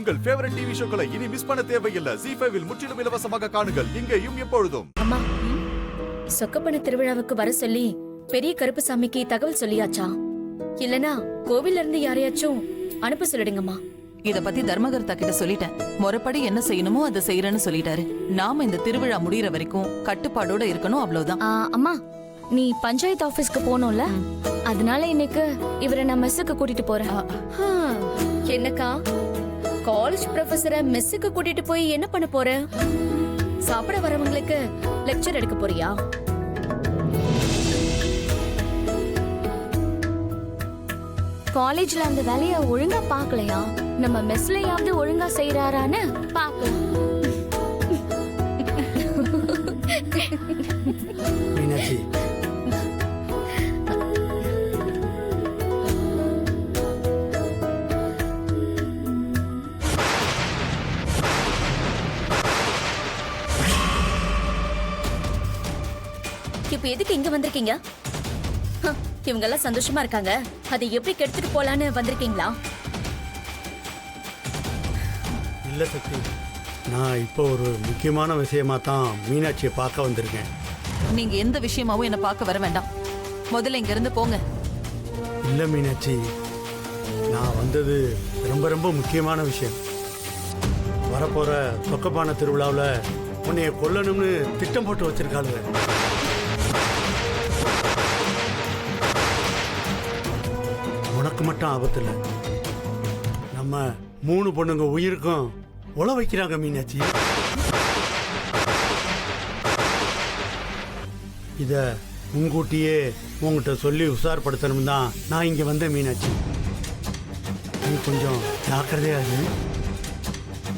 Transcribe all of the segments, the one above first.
உங்கள் favourite TV ஷோக்களை இனி miss பண்ண தேவையில்லை. ZEE5 இல் முற்றிலும் இலவசமாக காணுங்கள். இங்கேயும் எப்பொழுதும். அம்மா, சொக்கப்பன திருவிழாவுக்கு வர சொல்லி பெரிய கருப்புசாமிக்கு தகவல் சொல்லியாச்சா? இல்லனா கோவில்ல இருந்து யாரையாச்சும் அனுப்ப சொல்லிடுங்கம்மா. இத பத்தி தர்மகர்த்தா கிட்ட சொல்லிட்டேன். முறைப்படி என்ன செய்யணுமோ அதை செய்யறேன்னு சொல்லிட்டாரு. நாம இந்த திருவிழா முடியற வரைக்கும் கட்டுப்பாடோட இருக்கணும், அவ்வளவுதான். அம்மா, நீ பஞ்சாயத்து ஆபீஸ்க்கு போனோம்ல, அதனால இன்னைக்கு இவரை நான் மெஸ்ஸுக்கு கூட்டிட்டு போறேன். என்னக்கா, காலேஜ் ப்ரொஃபஸரை மெஸ்ஸுக்கு கூட்டிட்டு போய் என்ன பண்ண போற? சாப்பிட வரவங்களுக்கு லெக்சர் எடுக்க போறியா? காலேஜ்ல அந்த வேலைய ஒழுங்கா பாக்கலையா? நம்ம மெஸ்லயாவது ஒழுங்கா செய்யறாரான்னு பாக்கலாம். மீனாட்சி, இப்ப எதுக்கு இங்க வந்திருக்கீங்க? இவங்க எல்லாம் சந்தோஷமா இருக்காங்க, அதை எப்படி கெடுத்துட்டு போலான்னு வந்திருக்கீங்களா? இல்ல சக்தி, நான் இப்போ ஒரு முக்கியமான விஷயமா தான் மீனாட்சியை பார்க்க வந்திருக்கேன். நீங்க எந்த விஷயமாவும் என்ன பார்க்க வர வேண்டாம். முதல்ல இங்க இருந்து போங்க. இல்ல மீனாட்சி, நான் வந்தது ரொம்ப ரொம்ப முக்கியமான விஷயம். வரப்போற சொக்கப்பான திருவிழாவில் உன்னைய கொல்லணும்னு திட்டம் போட்டு வச்சிருக்காளுங்க. உனக்கு மட்டும் ஆபத்து இல்லை, நம்ம 3 பொண்ணுங்க உயிருக்கும் உழ வைக்கிறாங்க மீனாட்சி. இத முன்கூட்டியே உங்ககிட்ட சொல்லி உஷார்படுத்தணும் தான் நான் இங்க வந்தேன் மீனாட்சி. நீ கொஞ்சம் ஜாக்கிரதையா இரு,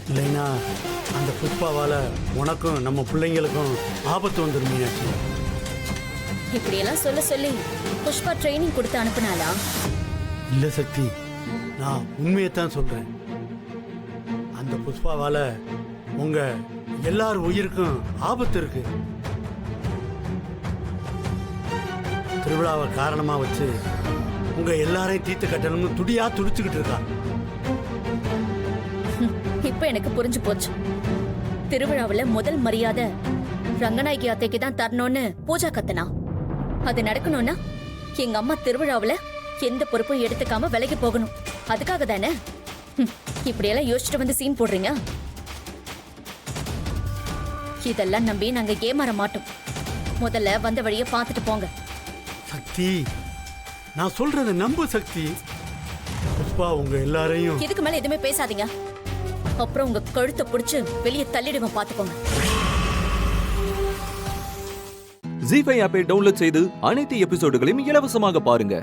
இல்லைன்னா அந்த புஷ்பாவால உனக்கும் நம்ம பிள்ளைங்களுக்கும் ஆபத்து வந்துடும் மீனாட்சி. இப்படியெல்லாம் சொல்ல சொல்லி புஷ்பா ட்ரைனிங் கொடுத்து அனுப்புனாளா? இல்ல சக்தி, நான் உண்மையைத்தான் சொல்றேன். அந்த புஷ்பாவால உங்க எல்லார் உயிருக்கும் ஆபத்து இருக்கு. திருவிழாவை காரணமா வச்சு உங்க எல்லாரையும் தீர்த்து கட்டணும்னு துடியா துடிச்சுக்கிட்டு இருக்கா. இப்ப எனக்கு புரிஞ்சு போச்சு. திருவிழாவுல முதல் மரியாதை ரங்கநாயகி அத்தைக்கு தான் தரணும்னு பூஜா கத்தனா. அது நடக்கணும்னா எங்க அம்மா திருவிழாவுல எந்த பொறுப்பும் எடுத்துக்காம விலகி போகணும். அதுக்காக தானே இப்படியெல்லாம் யோசிச்சுட்டு வந்து சீன் போடுறீங்க? இதெல்லாம் நம்பி நாங்க ஏமாற மாட்டோம். முதல்ல வந்த வழியை பார்த்துட்டு போங்க. சக்தி, நான் சொல்றத நம்பு சக்தி. புஷ்பா உங்க எல்லாரையும் இதுக்கு மேல எதுவுமே பேசாதீங்க, அப்புறம் உங்க கழுத்தை பிடிச்சு வெளியே தள்ளிடுவோம், பாத்துக்கோங்க. ZEE5 ஆப்பை டவுன்லோட் செய்து அனைத்து எபிசோடுகளையும் இலவசமாக பாருங்க.